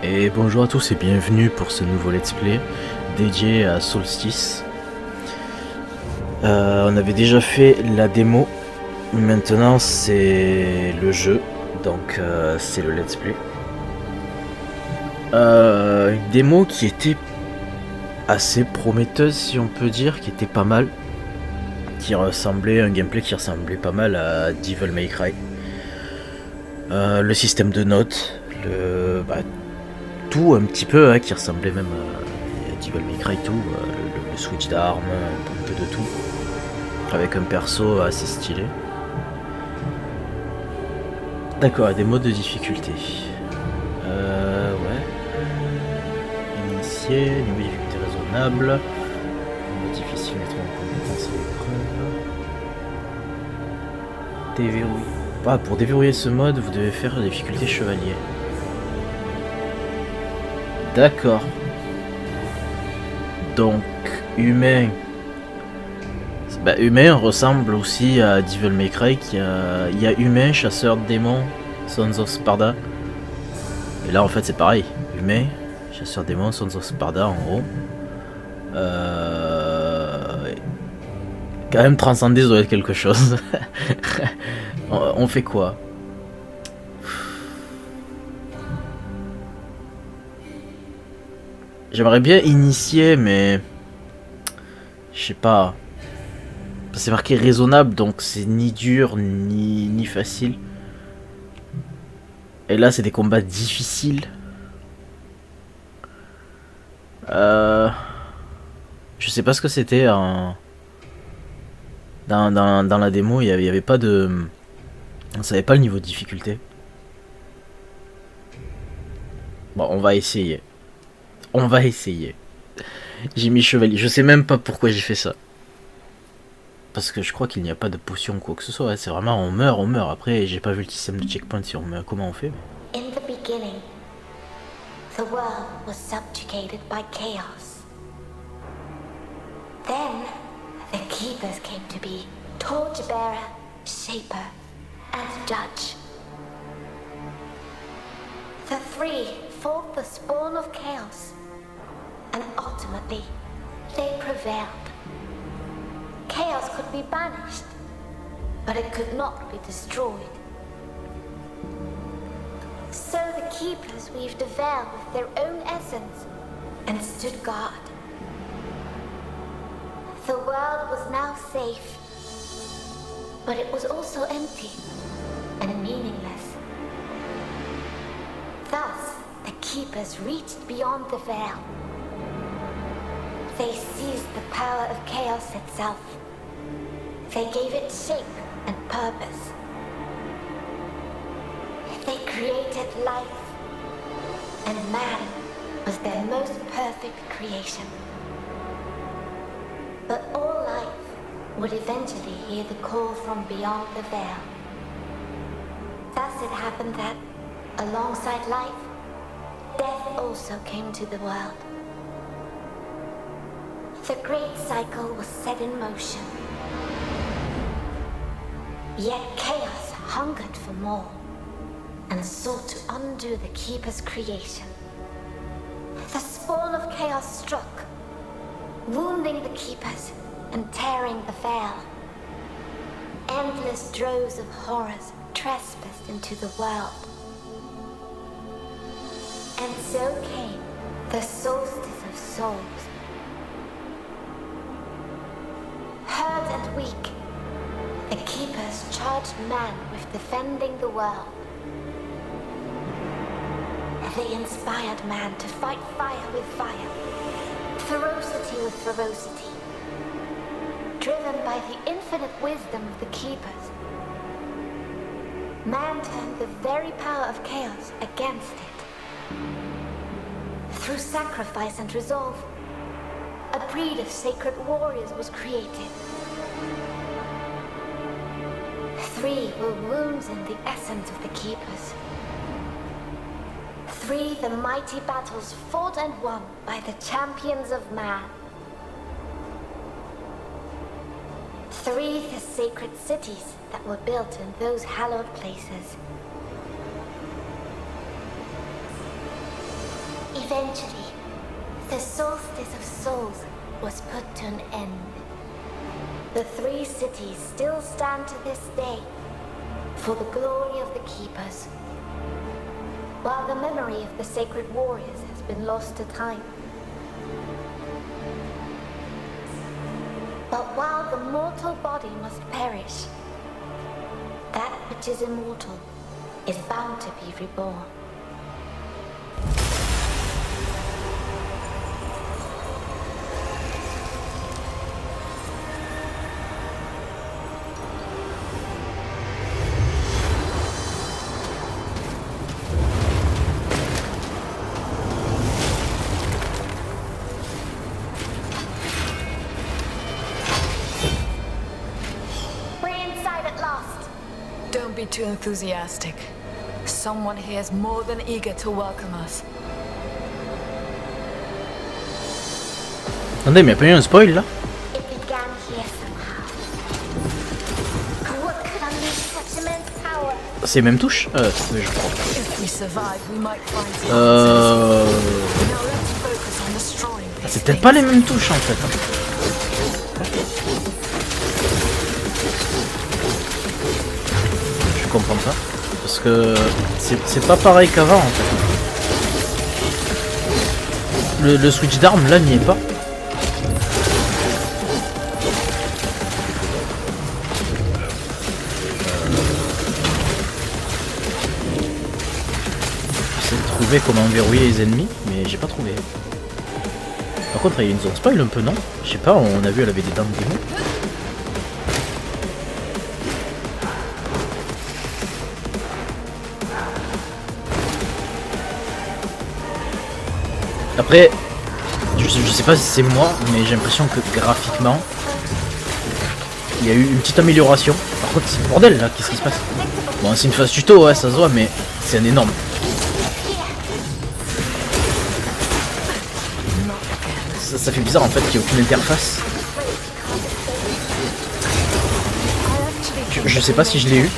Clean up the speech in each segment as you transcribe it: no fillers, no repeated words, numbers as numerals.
Et bonjour à tous et bienvenue pour ce nouveau let's play dédié à Solstice. On avait déjà fait la démo, maintenant c'est le jeu, donc c'est le let's play. Une démo qui était assez prometteuse si on peut dire, qui était pas mal, un gameplay qui ressemblait pas mal à Devil May Cry. Le système de notes, tout un petit peu, hein, qui ressemblait même à Devil May Cry, tout, le switch d'armes, un peu de tout, avec un perso assez stylé. D'accord, des modes de difficulté. Ouais. Initié, niveau de difficulté raisonnable. Niveau difficile, mettre en compétence à l'épreuve. Déverrouiller. Ah, pour déverrouiller ce mode, vous devez faire la difficulté chevalier. D'accord. Donc, humain. Humain ressemble aussi à Devil May Cry. Il y a humain, chasseur de démons, Sons of Sparda. Et là, en fait, c'est pareil. Humain, chasseur de démons, Sons of Sparda, en gros. Quand même, transcender, ça doit être quelque chose. On fait quoi? J'aimerais bien initier, mais... Je sais pas. C'est marqué raisonnable, donc c'est ni dur, ni facile. Et là, c'est des combats difficiles. Je sais pas ce que c'était en... Dans la démo, il y avait pas de... On savait pas le niveau de difficulté. Bon, on va essayer. On va essayer. J'ai mis chevalier. Je sais même pas pourquoi j'ai fait ça. Parce que je crois qu'il n'y a pas de potion ou quoi que ce soit. C'est vraiment on meurt, on meurt. Après, j'ai pas vu le système de checkpoint si on meurt. Comment on fait? In the beginning, the world was subjugated by chaos. Then, the Keepers came to be Torchbearer, Shaper, and Judge. The three fought the spawn of chaos, and ultimately, they prevailed. Chaos could be banished, but it could not be destroyed. So the Keepers weaved a veil with their own essence and stood guard. The world was now safe, but it was also empty and meaningless. Thus, the Keepers reached beyond the veil. They seized the power of chaos itself. They gave it shape and purpose. They created life, and man was their most perfect creation. But all life would eventually hear the call from beyond the veil. Thus it happened that, alongside life, death also came to the world. The great cycle was set in motion. Yet chaos hungered for more and sought to undo the Keeper's creation. The spawn of chaos struck, wounding the Keepers and tearing the veil. Endless droves of horrors trespassed into the world. And so came the solstice of souls. Hurt and weak, the Keepers charged man with defending the world. They inspired man to fight fire with fire, ferocity with ferocity. Driven by the infinite wisdom of the Keepers, man turned the very power of chaos against it. Through sacrifice and resolve, a breed of sacred warriors was created. Three were wounds in the essence of the Keepers. Three the mighty battles fought and won by the champions of man. Three the sacred cities that were built in those hallowed places. Eventually, the solstice of souls was put to an end. The three cities still stand to this day for the glory of the Keepers, while the memory of the sacred warriors has been lost to time. But while the mortal body must perish, that which is immortal is bound to be reborn. Don't be too enthusiastic. Someone here is more than eager to welcome us. Attendez, mais il y a pas eu un spoil là? It began here somehow. What could unleash such immense power? C'est les mêmes touches? Oui, je crois. If we survive, we might find some answers. Now let's focus on destroying these C'est peut-être pas les mêmes touches en fait. Je comprends pas. Parce que c'est pas pareil qu'avant en fait. Le switch d'armes là n'y est pas. J'essaie de trouver comment verrouiller les ennemis, mais j'ai pas trouvé. Par contre, il y a une zone spoil un peu, non? Je sais pas, on a vu elle avait des dents de démon. Après, je sais pas si c'est moi, mais j'ai l'impression que graphiquement, il y a eu une petite amélioration. Par contre, c'est le bordel là, qu'est-ce qui se passe? Bon, c'est une phase tuto, ouais, ça se voit, mais c'est un énorme. Ça fait bizarre en fait qu'il n'y ait aucune interface. Je sais pas si je l'ai eu.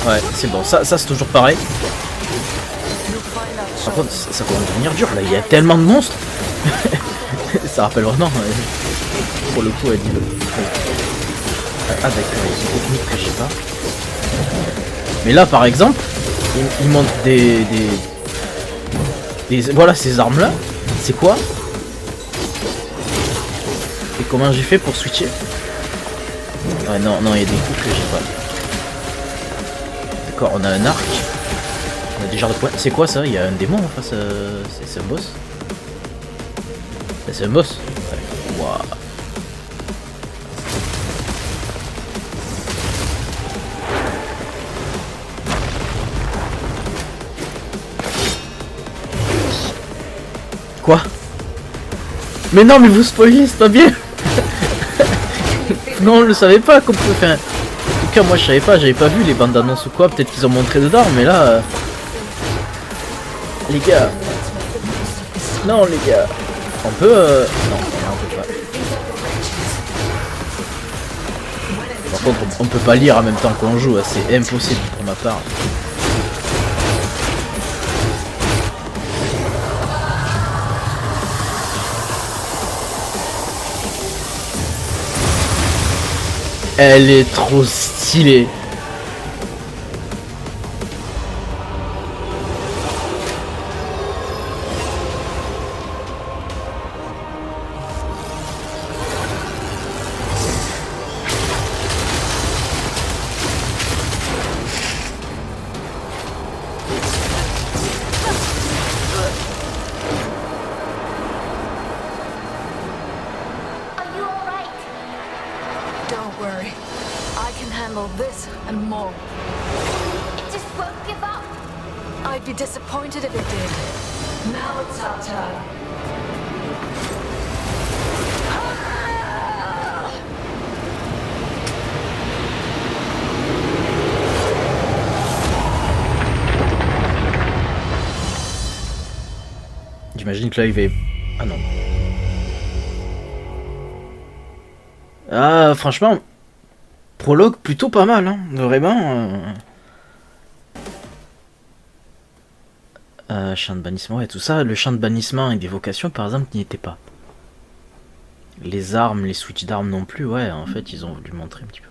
Ouais, c'est bon, ça c'est toujours pareil. Par contre, ça commence à devenir dur là, il y a tellement de monstres. Ça rappelle vraiment, pour le coup, elle dit. Ah d'accord, il y a des techniques que je sais pas. Mais là par exemple, il montre voilà ces armes là. C'est quoi? Et comment j'ai fait pour switcher? Ouais non, il y a des coups que j'ai pas. D'accord, on a un arc. On a des genres de points. C'est quoi ça? Il y a un démon en face. C'est un boss? C'est un boss? Ouais. Waouh. Quoi? Mais non, mais vous spoilez, c'est pas bien. Non, on le savait pas qu'on pouvait faire. En tout cas, moi je savais pas, j'avais pas vu les bandes annonces ou quoi. Peut-être qu'ils ont montré dedans, mais là. Les gars. Non, les gars. On peut. Non, on peut pas. Par contre, on peut pas lire en même temps qu'on joue, c'est impossible pour ma part. Elle est trop stylée. J'imagine que là il va... Ah non. Ah franchement, prologue plutôt pas mal, hein. Vraiment. Champ de bannissement et tout ça. Le champ de bannissement et d'évocation, par exemple, n'y était pas. Les armes, les switches d'armes non plus, ouais, en fait, ils ont voulu montrer un petit peu.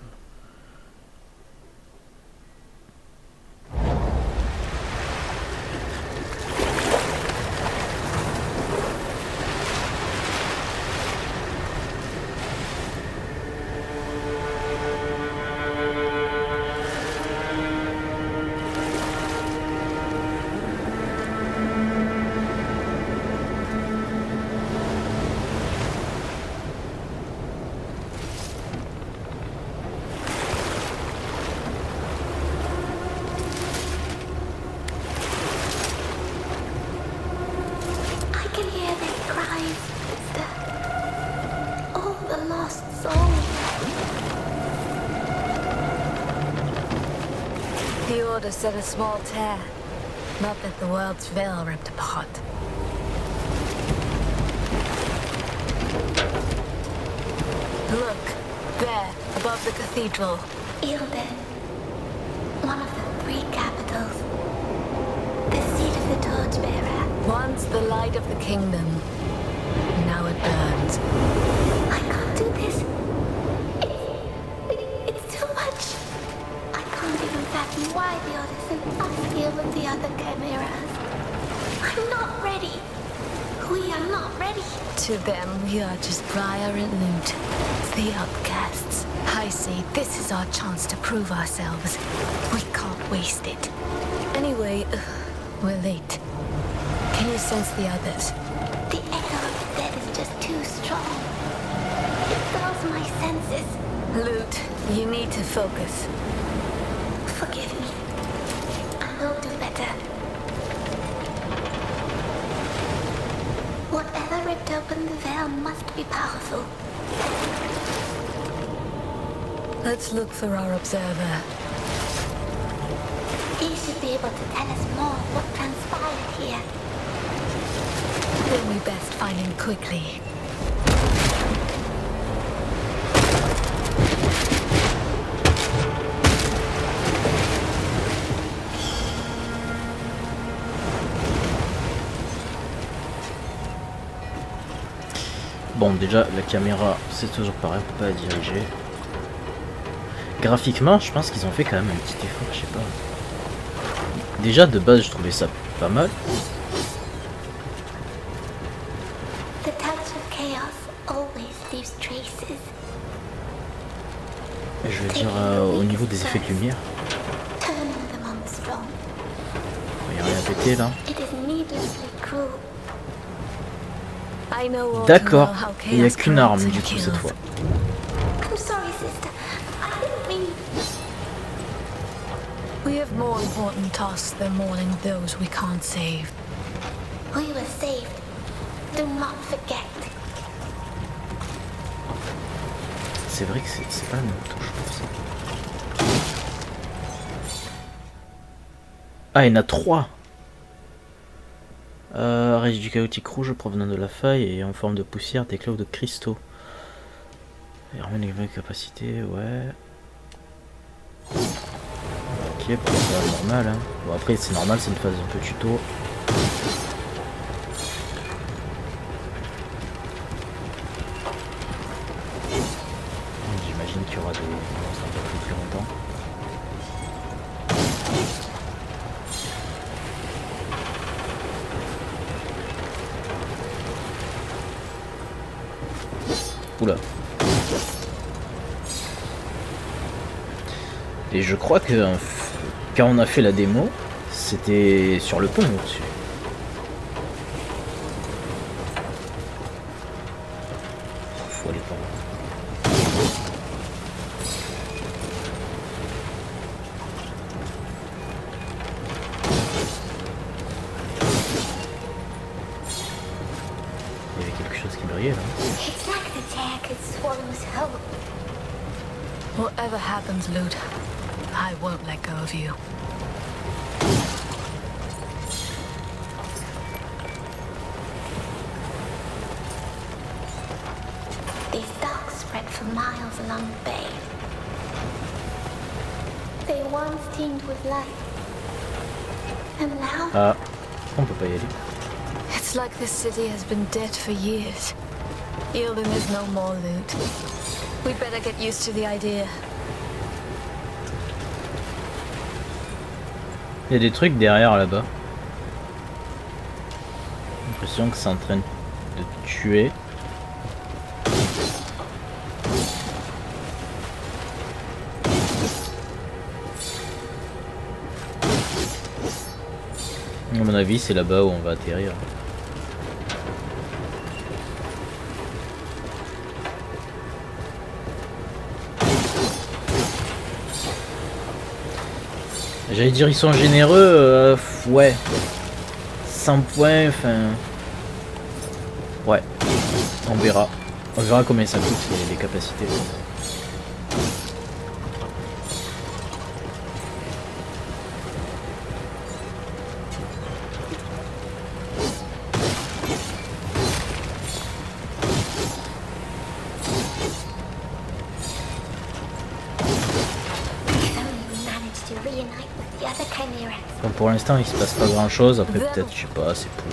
I can hear their cries. All the lost souls. The Order set a small tear. Not that the world's veil ripped apart. Look, there, above the cathedral. Ilden. One of the 3 capitals. The seat of the Torchbearer. Once the light of the kingdom. Now it burns. I can't do this. It's too much. I can't even fathom why the Order sent us here with the other chimeras. I'm not ready. We are not ready. To them, we are just Briar and Loot. The outcasts. I see, this is our chance to prove ourselves. We can't waste it. Anyway, we're late. Can you sense the others? The echo of the dead is just too strong. It dulls my senses. Loot, you need to focus. Forgive me. I will do better. Whatever ripped open the veil must be powerful. Let's look for our observer. He should be able to tell us more of what transpired here. Then we best find him quickly. Bon, déjà, la caméra, c'est toujours pareil, on peut pas la diriger. Graphiquement, je pense qu'ils ont fait quand même un petit effort, je sais pas. Déjà, de base, je trouvais ça pas mal. The touch of chaos always leaves traces. Je veux dire, au niveau des effets de lumière, Turning them on the strong. il y a rien à péter là. It is needlessly cruel. I know all D'accord, too well how il n'y a chaos qu'une arme corrupts du and coup cette kills. fois. I'm sorry, sister. I didn't mean. We have more important tasks than mourning those we can't save. We were saved. Do not forget. C'est vrai que c'est pas la même touche pour ça. Ah, il y en a 3. Résidu chaotique rouge provenant de la faille et en forme de poussière, d'éclats ou de cristaux. Et ramène les vraies capacités, ouais. Ok, pour ça, normal. Hein. Bon, après, c'est normal, c'est une phase un peu tuto. J'imagine qu'il y aura des monstres un peu plus longtemps. Oula. Et je crois que quand on a fait la démo, c'était sur le pont au-dessus. Faut aller par là. Il y avait quelque chose qui brillait là. It's like the tear could swallow us whole. Whatever happens, Loot, I won't let go of you. These docks spread for miles along the bay. They once teemed with life. And now, Ah, On peut pas y aller. It's like this city has been dead for years. Yielding is no more loot. We'd better get used to the idea. Il y a des trucs derrière là-bas. J'ai l'impression que c'est en train de tuer. À mon avis, c'est là-bas où on va atterrir. J'allais dire ils sont généreux, ouais. 100 points, enfin... Ouais, on verra. On verra combien ça coûte les capacités. Bon, pour l'instant il se passe pas grand chose, après peut-être, je sais pas, c'est pour...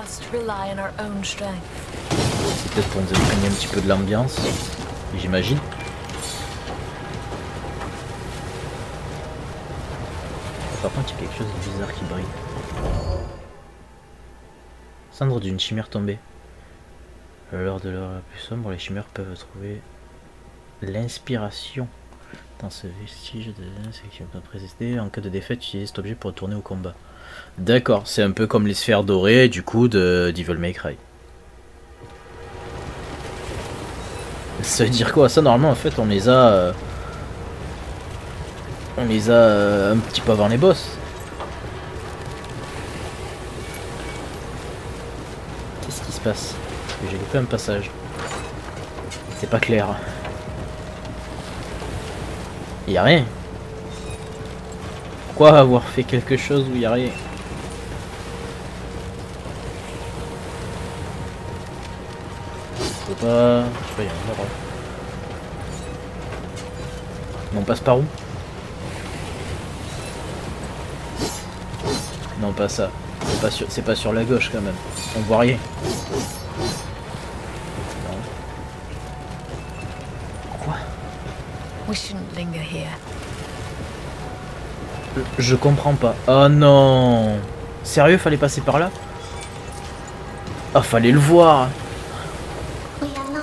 c'est peut-être pour nous imprégner un petit peu de l'ambiance, j'imagine. Par contre il y a quelque chose de bizarre qui brille. Cendre d'une chimère tombée. Lors de l'heure la plus sombre, les chimères peuvent trouver l'inspiration dans ce vestige de section pas précédée. En cas de défaite, utilisez cet objet pour retourner au combat. D'accord, c'est un peu comme les sphères dorées du coup de Devil May Cry. Ça veut dire quoi ça? Normalement en fait on les a un petit peu avant les boss. Qu'est-ce qui se passe? J'ai loupé un passage. C'est pas clair. Y a rien. Pourquoi avoir fait quelque chose où y a rien? Je peux pas... Je sais pas, y a un endroit. Mais on passe par où? Non, pas ça. C'est pas sur la gauche quand même. On voit rien. Non. Quoi? We shouldn't linger here. Je comprends pas. Oh non. Sérieux, fallait passer par là? Ah, fallait le voir.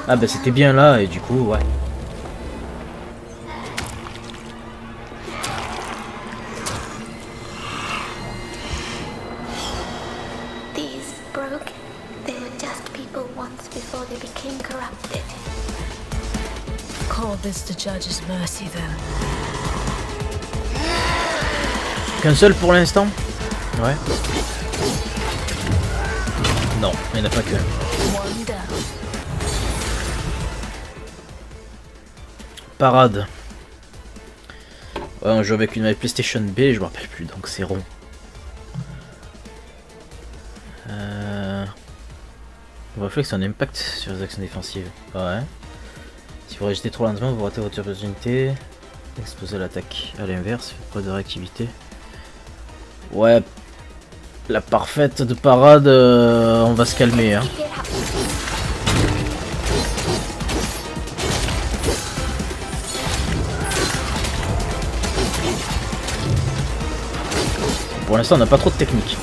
Ah bah c'était bien là et du coup, ouais. These broke. They were just people once before they became corrupted. Call this the judge's mercy then. Qu'un seul pour l'instant? Ouais. Non, il n'y en a pas qu'un. One down. Parade. Ouais, on joue avec une PlayStation B, je me rappelle plus, donc c'est rond. On va faire un impact sur les actions défensives. Ouais. Si vous réagissez trop lentement, vous ratez votre opportunité. Exposez l'attaque. À l'inverse, faites pas de réactivité. Ouais. La parfaite de parade, on va se calmer. Hein. Pour l'instant, on n'a pas trop de technique.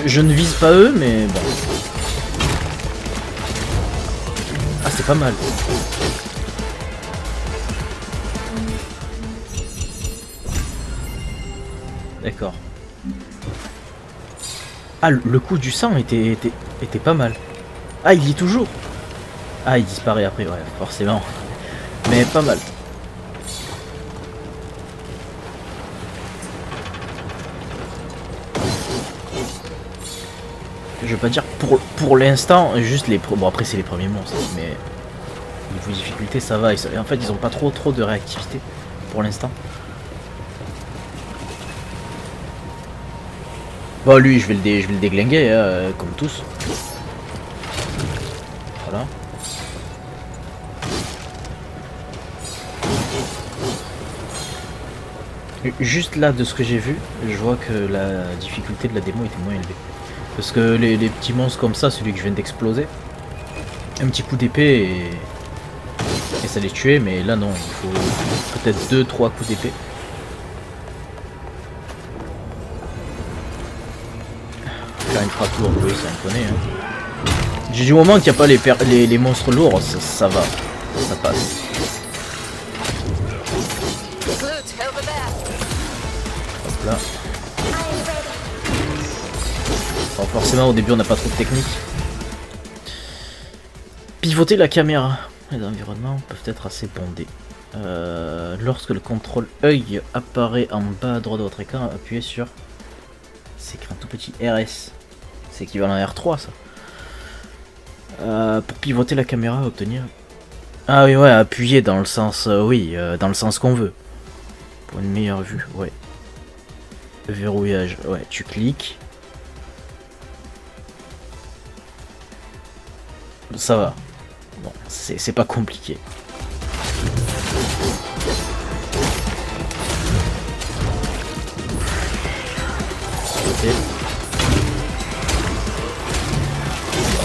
Je ne vise pas eux, mais bon. Ah, c'est pas mal. D'accord. Ah, le coup du sang était pas mal. Ah, il y est toujours. Ah, il disparaît après, ouais, forcément. Mais pas mal. Je veux pas dire pour l'instant, juste les... Bon, après c'est les premiers monstres, mais... Niveau difficulté, ça va. En fait, ils ont pas trop de réactivité pour l'instant. Bon, lui, je vais le déglinguer, hein, comme tous. Voilà. Juste là, de ce que j'ai vu, je vois que la difficulté de la démo était moins élevée. Parce que les petits monstres comme ça, celui que je viens d'exploser, un petit coup d'épée et ça les tuait, mais là non, il faut peut-être 2-3 coups d'épée. Faire une frappe lourde, oui, ça me connaît. Hein. Du moment qu'il n'y a pas les monstres lourds, ça va, ça passe. Hop là. Bon, forcément au début on n'a pas trop de technique. Pivoter la caméra. Les environnements peuvent être assez bondés. Lorsque le contrôle œil apparaît en bas à droite de votre écran, appuyez sur... C'est écrit un tout petit RS. C'est équivalent à R3 ça. Pour pivoter la caméra, obtenir... Ah oui ouais, appuyer dans le sens... oui, dans le sens qu'on veut. Pour une meilleure vue, ouais. Verrouillage, ouais, tu cliques. Ça va. Bon, c'est pas compliqué. Okay.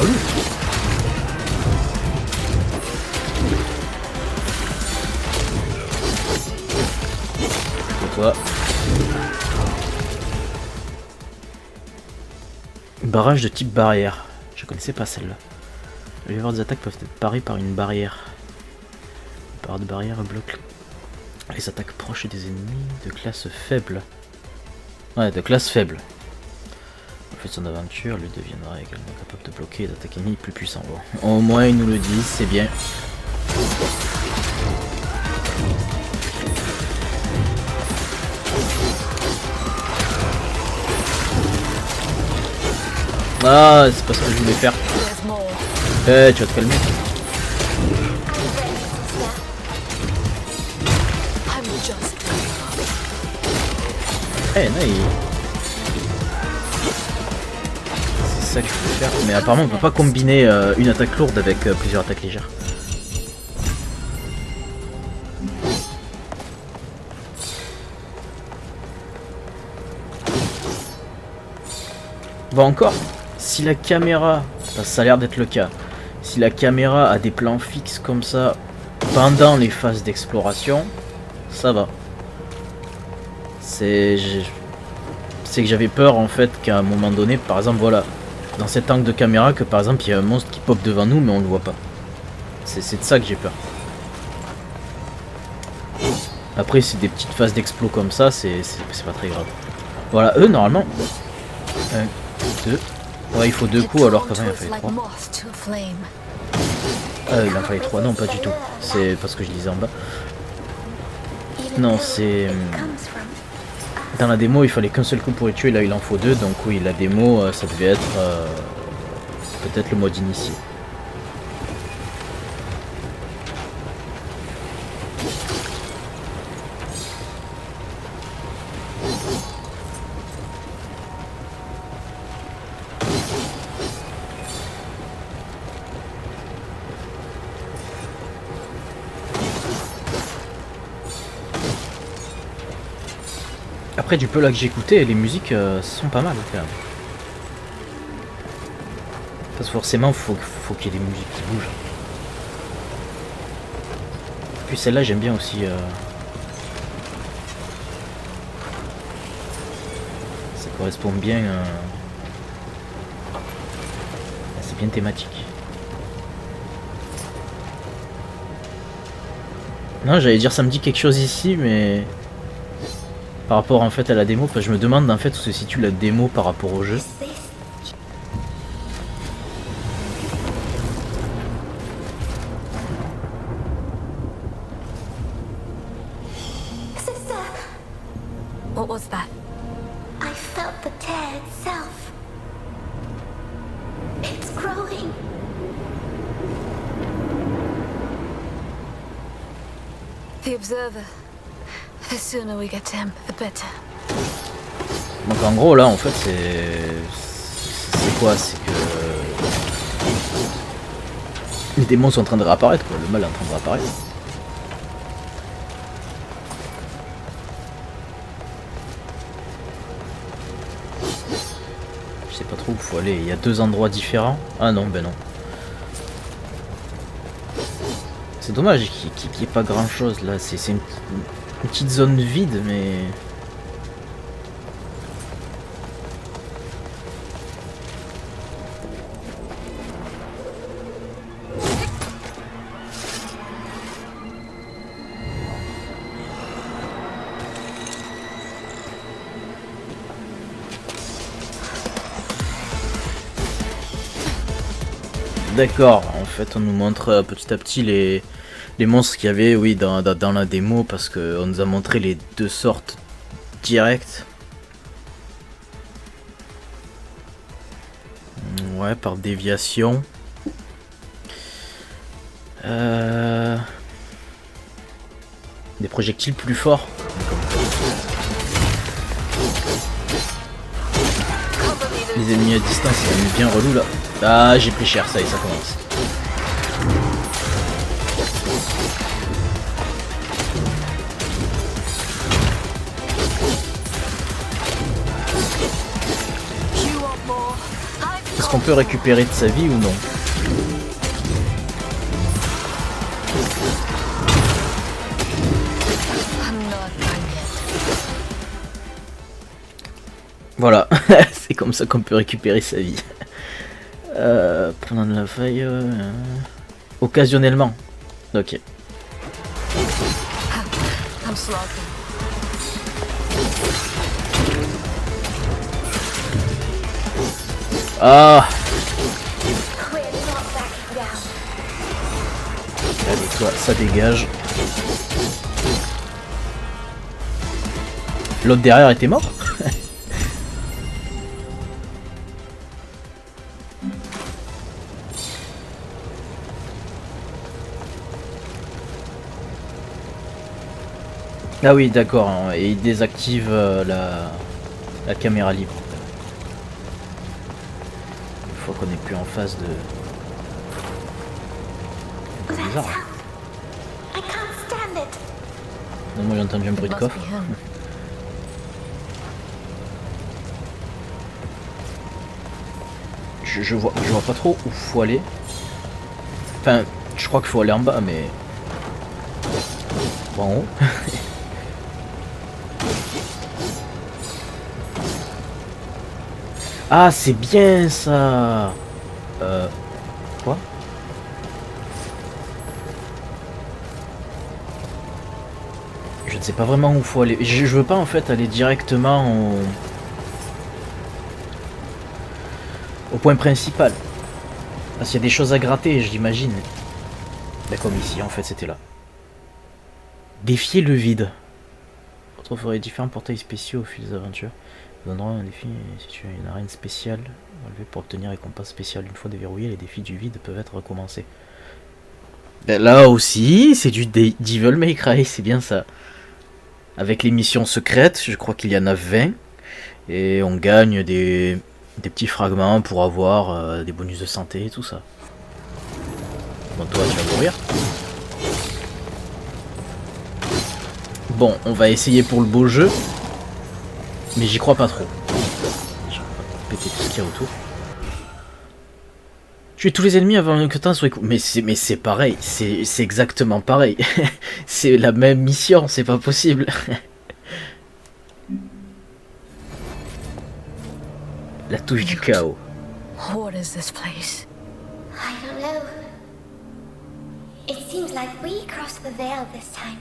Oh. Quoi. Barrage de type barrière. Je connaissais pas celle-là. Les des attaques peuvent être parées par une barrière. Une barre de barrière bloque les attaques proches des ennemis de classe faible. Ouais, de classe faible. En fait, son aventure lui deviendra également capable de bloquer les attaques ennemies plus puissants. Bon. Au moins, ils nous le disent, c'est bien. Ah, c'est pas ce que je voulais faire. Eh, tu vas te calmer. Eh, nice. C'est ça que je voulais faire. Mais apparemment, on peut pas combiner une attaque lourde avec plusieurs attaques légères. Bon, encore. Si la caméra, ça a l'air d'être le cas, si la caméra a des plans fixes comme ça pendant les phases d'exploration, ça va. C'est que j'avais peur en fait qu'à un moment donné, par exemple, voilà, dans cet angle de caméra, que par exemple il y a un monstre qui pop devant nous mais on le voit pas. C'est de ça que j'ai peur. Après, c'est des petites phases d'explo comme ça, c'est pas très grave. Voilà, eux normalement. 1, 2. Ouais, il faut 2 coups alors qu'avant il en fallait 3. Il en fallait 3, non pas du tout. C'est parce que je disais en bas. Non, c'est... Dans la démo il fallait qu'un seul coup pour les tuer, là il en faut 2, donc oui, la démo ça devait être peut-être le mode initié. Après, du peu là que j'ai écouté, les musiques sont pas mal quand même. Parce que forcément, faut qu'il y ait des musiques qui bougent. Puis celle-là, j'aime bien aussi. Ça correspond bien. C'est bien thématique. Non, j'allais dire ça me dit quelque chose ici, mais... Par rapport en fait à la démo, parce que je me demande en fait où se situe la démo par rapport au jeu. What was that? I felt the tear itself. It's growing. The observer. The sooner we get to him, the better. Donc en gros là en fait c'est quoi? C'est que les démons sont en train de réapparaître quoi, le mal est en train de réapparaître. trop où faut aller. Il y a 2 endroits différents. Ah non, ben non. C'est dommage qu'il n'y ait pas grand chose là. C'est une petite zone vide, mais... D'accord, en fait on nous montre petit à petit les monstres qu'il y avait, oui, dans la démo, parce qu'on nous a montré les 2 sortes directes. Ouais, par déviation. Des projectiles plus forts. Les ennemis à distance, c'est bien relou là. Ah, j'ai pris cher, ça y est, ça commence. Est-ce qu'on peut récupérer de sa vie ou non? Voilà, c'est comme ça qu'on peut récupérer sa vie. Pendant de la faille... Occasionnellement. Ok. Ah! Allez, toi, ça dégage. L'autre derrière était mort? Ah oui, d'accord, hein, et il désactive la caméra libre. Une fois qu'on n'est plus en phase de... C'est bizarre. Non, moi j'ai entendu un bruit de coffre. Je vois pas trop où faut aller. Enfin, je crois qu'il faut aller en bas, mais... Bon, en haut. Ah, c'est bien ça. Quoi? Je ne sais pas vraiment où faut aller. Je veux pas en fait aller directement au point principal. Parce qu'il y a des choses à gratter, j'imagine. Bah, comme ici, en fait, c'était là. Défier le vide. Vous trouverez différents portails spéciaux au fil des aventures. Vous donneront un défi si tu as une arène spéciale relevée pour obtenir récompense spéciale. Une fois déverrouillé, les défis du vide peuvent être recommencés. Ben là aussi, c'est du Devil May Cry, c'est bien ça. Avec les missions secrètes, je crois qu'il y en a 20. Et on gagne des petits fragments pour avoir des bonus de santé et tout ça. Bon, toi, tu vas mourir. Bon, on va essayer pour le beau jeu. Mais j'y crois pas trop. Je vais péter tout ce qu'il y a autour. Tuer tous les ennemis avant que temps soit écoulé. Mais c'est pareil, c'est exactement pareil. C'est la même mission, c'est pas possible. La touche du chaos. What is this place? I don't know. It seems like we crossed the veil this time.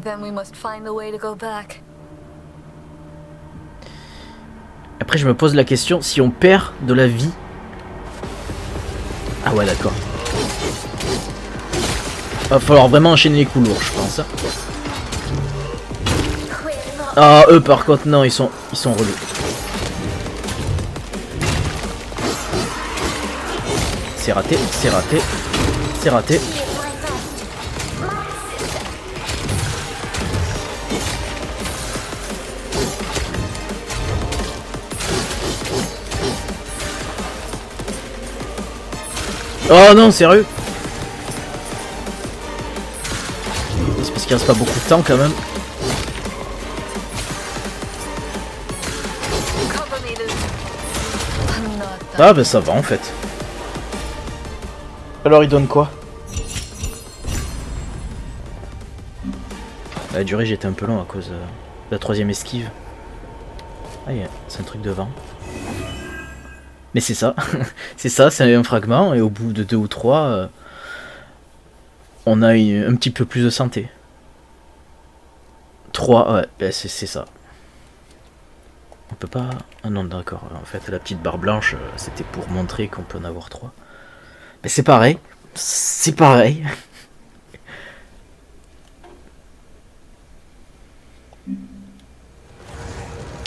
Then we must find a way to go back. Après je me pose la question, si on perd de la vie... Ah ouais d'accord. Va falloir vraiment enchaîner les coups lourds je pense. Ah eux par contre non, ils sont relous. C'est raté, c'est raté, c'est raté. Oh non, sérieux? C'est parce qu'il reste pas beaucoup de temps quand même. Ah bah ça va en fait. Alors il donne quoi? La durée j'étais un peu long à cause de la troisième esquive. Ah c'est un truc de vent. Mais c'est ça. C'est ça, c'est un fragment et au bout de 2 ou 3, on a un petit peu plus de santé. 3, ouais, c'est ça. On peut pas... Ah non d'accord, en fait la petite barre blanche c'était pour montrer qu'on peut en avoir 3. Mais c'est pareil. C'est pareil.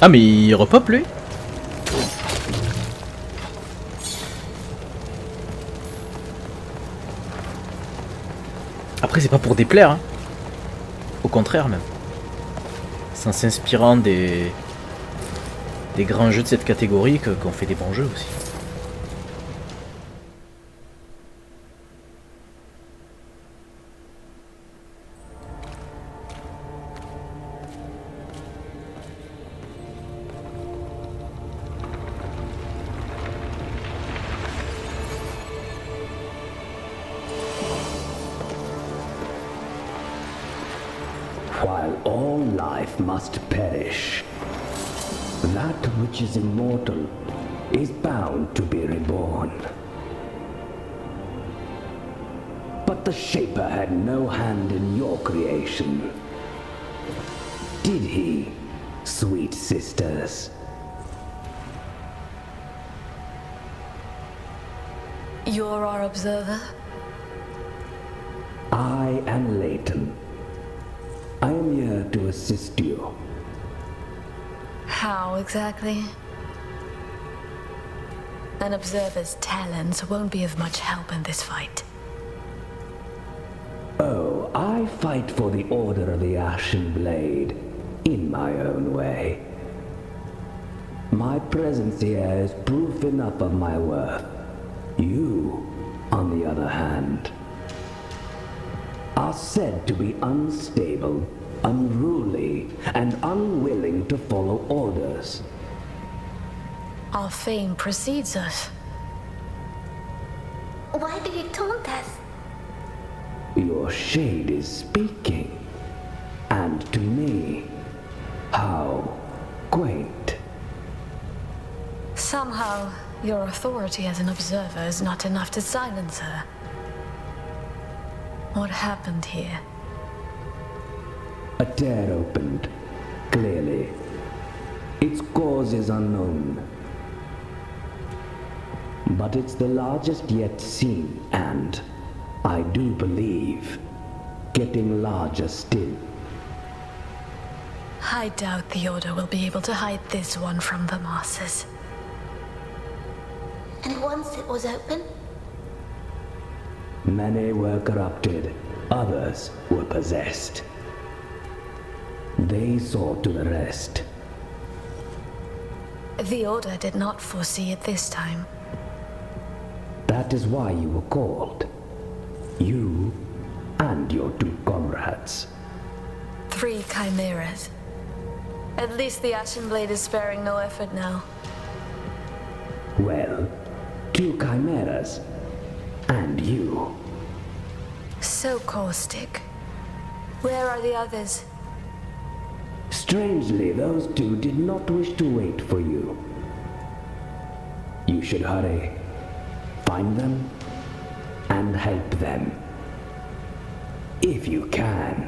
Ah mais il repop lui. Après c'est pas pour déplaire hein. Au contraire même. C'est en s'inspirant des grands jeux de cette catégorie qu'on fait des bons jeux aussi. While all life must perish, that which is immortal is bound to be reborn. But the Shaper had no hand in your creation. Did he, sweet sisters? You're our observer? I am Leighton. I am here to assist you. How exactly? An observer's talents won't be of much help in this fight. Oh, I fight for the Order of the Ashen Blade in my own way. My presence here is proof enough of my worth. You, on the other hand, are said to be unstable, unruly, and unwilling to follow orders. Our fame precedes us. Why do you taunt us? Your shade is speaking. And to me, how quaint. Somehow, your authority as an observer is not enough to silence her. What happened here? A tear opened, clearly. Its cause is unknown. But it's the largest yet seen, and, I do believe, getting larger still. I doubt the Order will be able to hide this one from the masses. And once it was open, Many were corrupted, others were possessed. They saw to the rest. The Order did not foresee it this time. That is why you were called. You and your 2 comrades. 3 chimeras. At least the Ashen Blade is sparing no effort now. Well, 2 chimeras. And you. So caustic. Where are the others? Strangely, those 2 did not wish to wait for you. You should hurry. Find them and help them. If you can.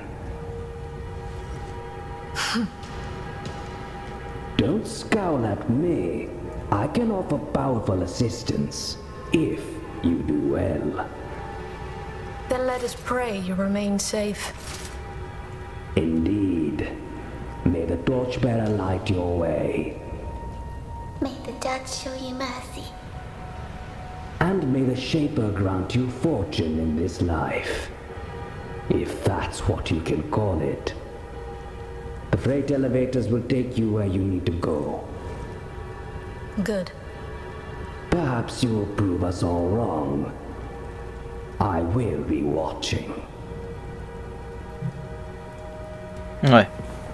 Don't scowl at me. I can offer powerful assistance if you do well. Then let us pray you remain safe. Indeed. May the Torchbearer light your way. may the Judge show you mercy. And may the Shaper grant you fortune in this life. If that's what you can call it. The freight elevators will take you where you need to go. Good. Perhaps you will prove us all wrong. I will be watching. Ouais,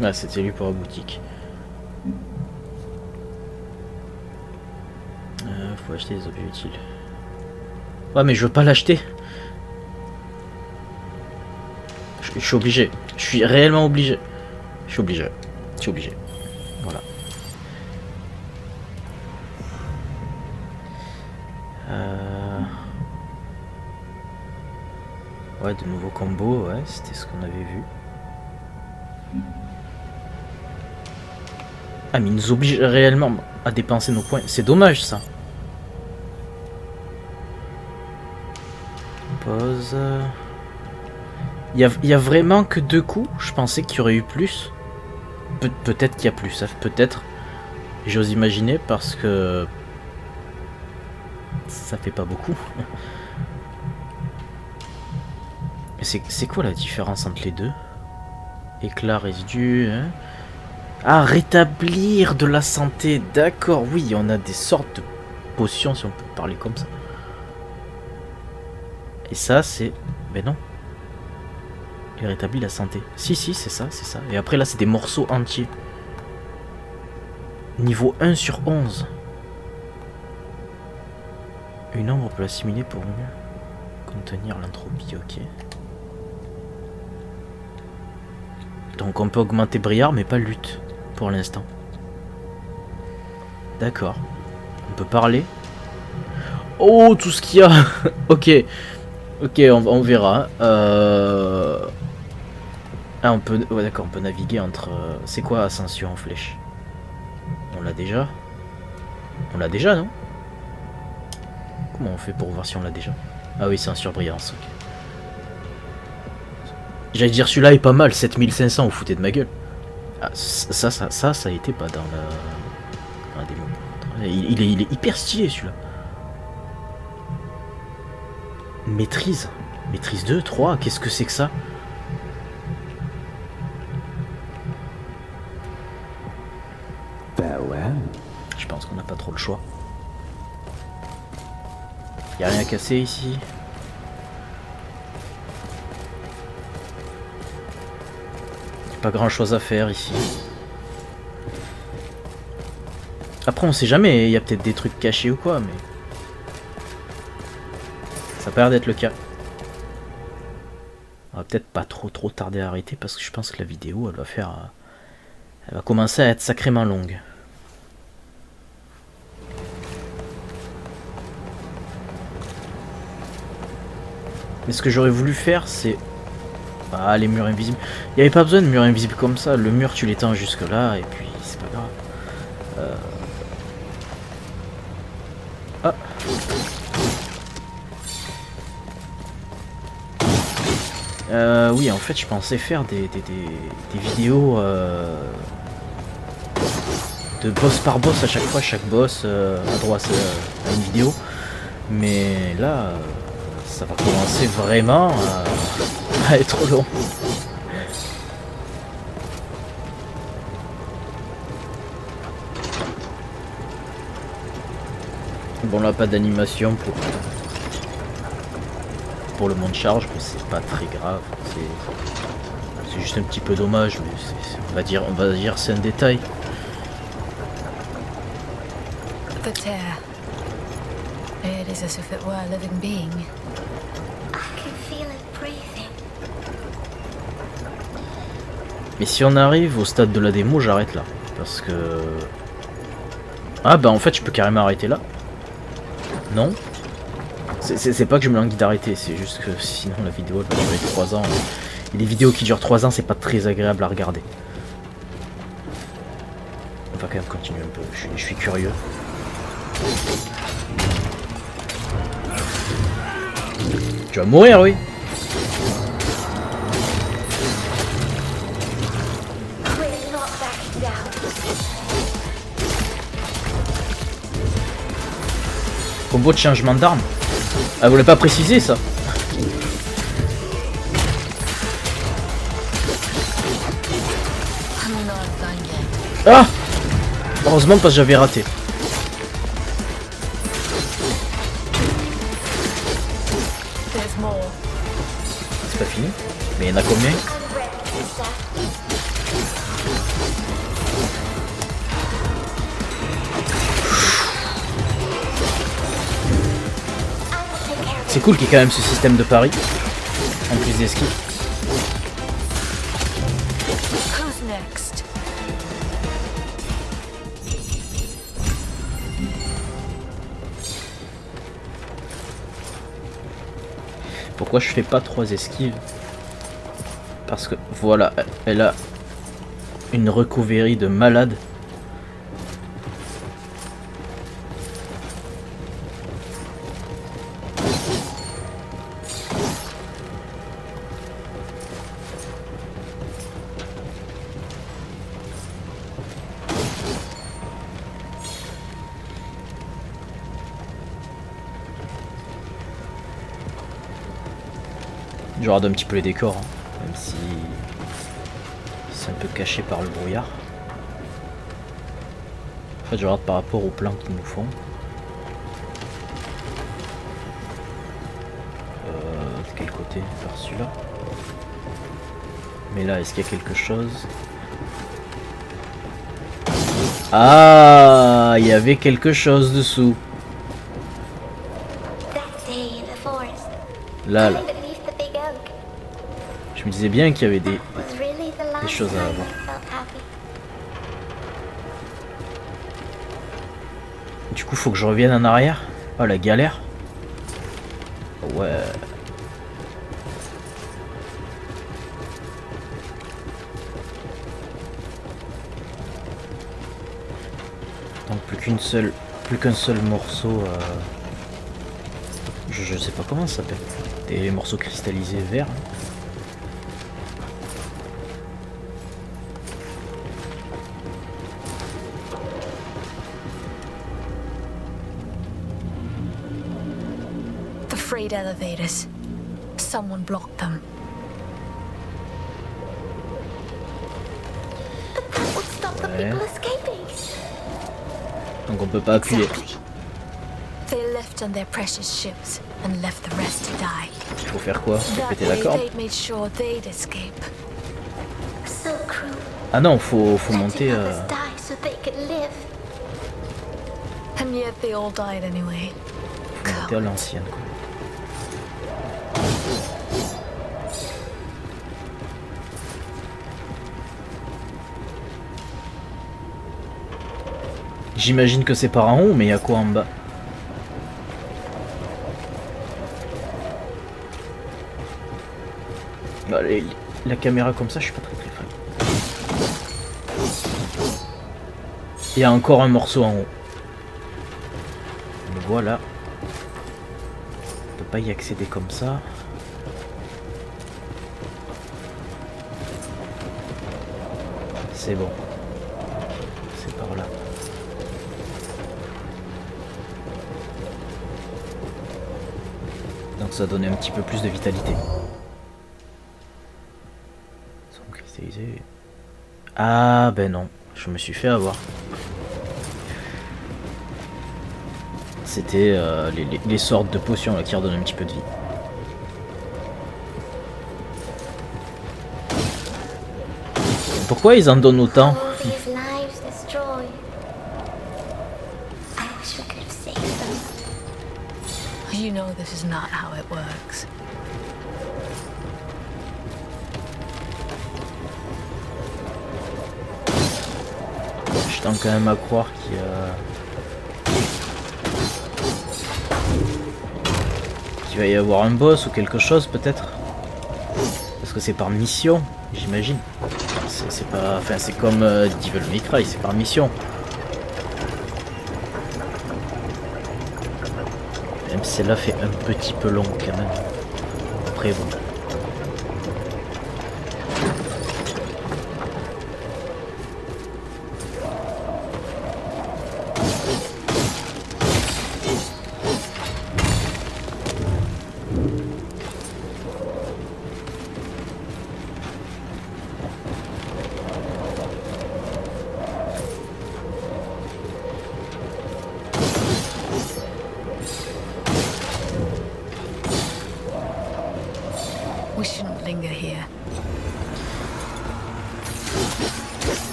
là c'était lui pour la boutique. faut acheter des objets utiles. Ouais, mais je veux pas l'acheter. Je suis obligé. Je suis réellement obligé. Je suis obligé. Je suis obligé. Voilà. Ouais, de nouveaux combos, ouais, c'était ce qu'on avait vu. Ah, mais il nous oblige réellement à dépenser nos points. C'est dommage, ça. Pause. Il y a vraiment que 2 coups. Je pensais qu'il y aurait eu plus. Peut-être qu'il y a plus, ça peut-être. J'ose imaginer parce que ça fait pas beaucoup. C'est quoi la différence entre les deux? Éclat résidu. Hein? Ah, rétablir de la santé. D'accord, oui, on a des sortes de potions, si on peut parler comme ça. Et ça, c'est... Ben non. Il rétablit la santé. Si, si, c'est ça, c'est ça. Et après, là, c'est des morceaux entiers. Niveau 1 sur 11. Une ombre peut l'assimiler pour mieux contenir l'entropie, ok. Donc on peut augmenter Briard, mais pas lutte, pour l'instant. D'accord. On peut parler. Oh, tout ce qu'il y a. Ok. Ok, on verra. Ah, on peut... Ouais, d'accord, on peut naviguer entre... C'est quoi Ascension en flèche? On l'a déjà? On l'a déjà, non? Comment on fait pour voir si on l'a déjà? Ah oui, c'est un surbrillance, ok. J'allais dire celui-là est pas mal, 7500, vous foutez de ma gueule. Ah, ça a été pas dans la démo. Il est hyper stylé celui-là. Maîtrise. Maîtrise 2, 3, qu'est-ce que c'est que ça? Je pense qu'on n'a pas trop le choix. Y a rien à casser ici. Pas grand chose à faire ici. Après on sait jamais, il y a peut-être des trucs cachés ou quoi, mais... Ça a pas l'air d'être le cas. On va peut-être pas trop tarder à arrêter parce que je pense que la vidéo elle va faire... Elle va commencer à être sacrément longue. Mais ce que j'aurais voulu faire c'est... Ah, les murs invisibles. Il n'y avait pas besoin de murs invisibles comme ça. Le mur, tu l'étends jusque là et puis c'est pas grave. Ah. Oui, en fait, je pensais faire des vidéos de boss par boss à chaque fois. Chaque boss à droite à une vidéo. Mais là, ça va commencer vraiment à être long. Bon, là, pas d'animation pour le monde charge, mais c'est pas très grave. C'est juste un petit peu dommage, mais on va dire c'est un détail. The tear. It is as if it were a living being. I can feel it breathing. Mais si on arrive au stade de la démo, j'arrête là. Parce que... Ah bah en fait je peux carrément arrêter là. Non. C'est pas que je me languis d'arrêter, c'est juste que sinon la vidéo elle va durer 3 ans. Et les vidéos qui durent 3 ans c'est pas très agréable à regarder. On va quand même continuer un peu, je suis curieux. Tu vas mourir, oui. Combo de changement d'arme. Ah, vous voulez pas préciser ça? Ah! Heureusement parce que j'avais raté. C'est pas fini? Mais il y en a combien? C'est cool qu'il y ait quand même ce système de pari. En plus des skis. Who's next? Pourquoi je fais pas 3 esquives? Parce que voilà, elle a une recovery de malade. Je regarde un petit peu les décors, hein, même si c'est un peu caché par le brouillard. En fait, je regarde par rapport au plan qu'ils nous font. De quel côté? Par celui-là. Mais là, est-ce qu'il y a quelque chose? Ah, il y avait quelque chose dessous. That day in the forest, Là, là. beneath the big oak, Je me disais bien qu'il y avait des was really the last choses à time avoir. I felt happy. Du coup, faut que je revienne en arrière. Oh, la galère. Ouais. Donc plus qu'un seul morceau. Je sais pas comment ça s'appelle. Des morceaux cristallisés verts. The freight elevators. Someone blocked them. That would stop the Ouais. people escaping. Donc on peut pas appuyer. Exactly. They left on their precious ships and left the rest to die. Il faut faire quoi? Faut That péter la way corde. they'd made sure they'd escape. So cruel. Ah non, faut Letting monter. others die so they could live. And yet they all died anyway. Faut monter à l'ancienne, quoi. J'imagine que c'est par en haut, mais il y a quoi en bas? Bah, la caméra comme ça, je suis pas très fan. Il y a encore un morceau en haut. Le voilà. On peut pas y accéder comme ça. C'est bon. C'est par là. Donc ça donnait un petit peu plus de vitalité. Sont cristallisés. Ah ben non, je me suis fait avoir. C'était les sortes de potions là qui redonnent un petit peu de vie. Pourquoi ils en donnent autant? All these lives destroyed. I wish we could have saved them. You know this is not how it works. Je tente quand même à croire qu'il va y avoir un boss ou quelque chose peut-être. Parce que c'est par mission, j'imagine. C'est pas, enfin c'est comme Devil May Cry, c'est par mission. Même si celle-là fait un petit peu long quand même. Après bon.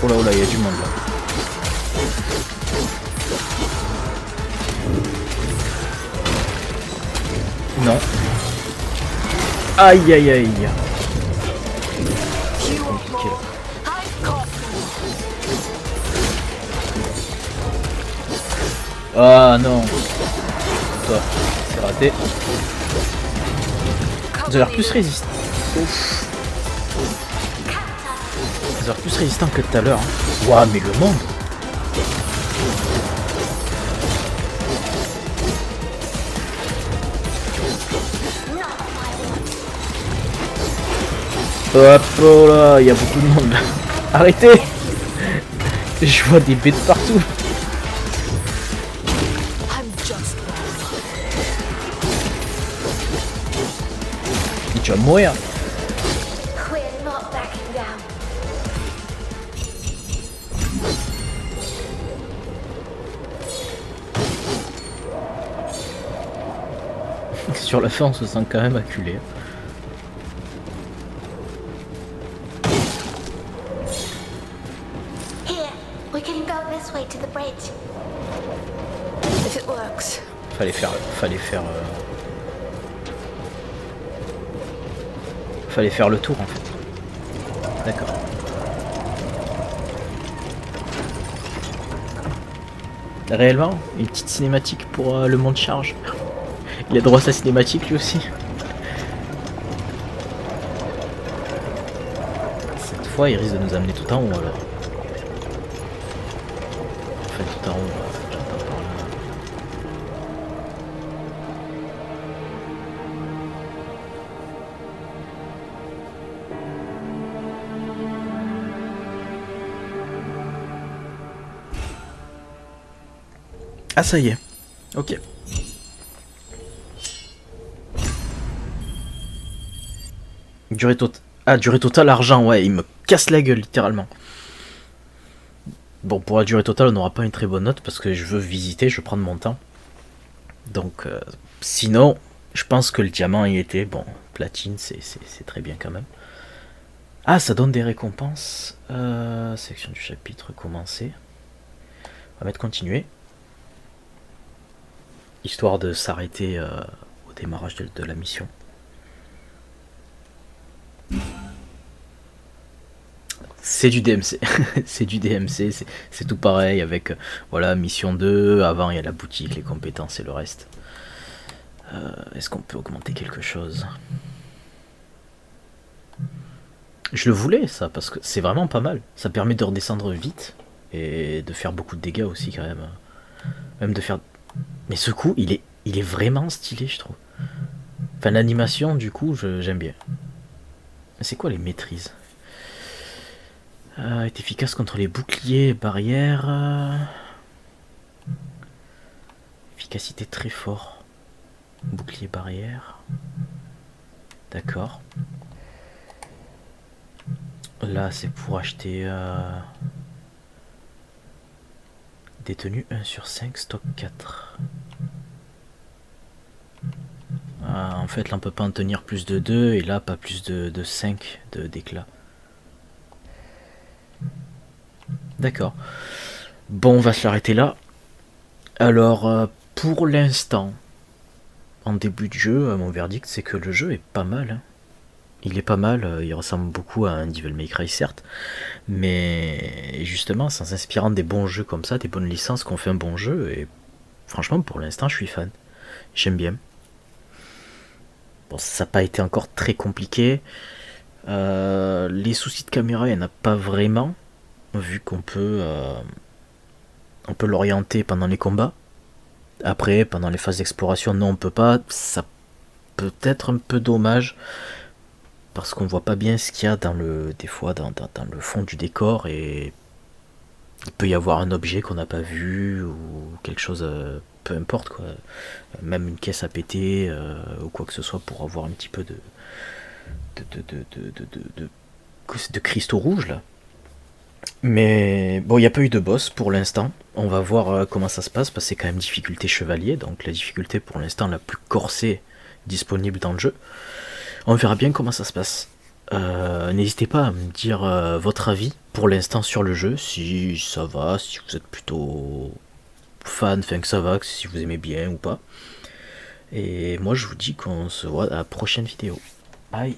Oh là, il y a du monde là. Non. Aïe aïe aïe. C'est compliqué là. Ah non. Toi, c'est raté. Ils ont l'air plus résistants. Ils ont l'air plus résistants que tout à l'heure. Hein. Ouah, mais le monde. Hop oh là, il y a beaucoup de monde là. Arrêtez. Je vois des bêtes partout. Et tu vas mourir. We're not backing down. Sur la fin, on se sent quand même acculé. Here, we can go this way to the bridge. If it works. Fallait faire le tour en fait. D'accord. Réellement, une petite cinématique pour le monde charge. Il a droit à sa cinématique lui aussi. Cette fois, il risque de nous amener tout en haut alors. Enfin, tout en haut. J'entends par là. Ah ça y est, ok. Durée totale argent, ouais, il me casse la gueule littéralement. Bon, pour la durée totale, on n'aura pas une très bonne note parce que je veux visiter, je veux prendre mon temps. Donc, sinon, je pense que le diamant y était. Bon, platine, c'est très bien quand même. Ah, ça donne des récompenses. Section du chapitre, commencer. On va mettre continuer. Histoire de s'arrêter au démarrage de la mission. C'est du DMC, c'est du DMC, c'est tout pareil avec voilà mission 2, avant il y a la boutique, les compétences et le reste. Est-ce qu'on peut augmenter quelque chose? Je le voulais ça parce que c'est vraiment pas mal, ça permet de redescendre vite et de faire beaucoup de dégâts aussi quand même. Même de faire... Mais ce coup il est vraiment stylé je trouve. Enfin l'animation du coup j'aime bien. Mais c'est quoi les maîtrises? Est efficace contre les boucliers et barrières. Efficacité très fort. Bouclier barrière. D'accord. Là c'est pour acheter des tenues 1 sur 5, stock 4. En fait là on peut pas en tenir plus de 2 et là pas plus de 5 d'éclat. D'accord. Bon, on va se l'arrêter là. Alors, pour l'instant, en début de jeu, mon verdict, c'est que le jeu est pas mal. Hein. Il est pas mal, il ressemble beaucoup à un Devil May Cry, certes. Mais justement, c'est en s'inspirant des bons jeux comme ça, des bonnes licences, qu'on fait un bon jeu. Et franchement, pour l'instant, je suis fan. J'aime bien. Bon, ça n'a pas été encore très compliqué. Les soucis de caméra, il n'y en a pas vraiment. Vu qu'on peut l'orienter pendant les combats. Après, pendant les phases d'exploration, non, on peut pas. Ça peut être un peu dommage parce qu'on voit pas bien ce qu'il y a des fois dans le fond du décor et il peut y avoir un objet qu'on n'a pas vu ou quelque chose, peu importe quoi. Même une caisse à péter ou quoi que ce soit pour avoir un petit peu de cristaux rouges là. Mais bon, il n'y a pas eu de boss pour l'instant. On va voir comment ça se passe parce que c'est quand même difficulté chevalier, donc la difficulté pour l'instant la plus corsée disponible dans le jeu. On verra bien comment ça se passe. N'hésitez pas à me dire votre avis pour l'instant sur le jeu, si ça va, si vous êtes plutôt fan, enfin que ça va, si vous aimez bien ou pas. Et moi je vous dis qu'on se voit à la prochaine vidéo. Bye.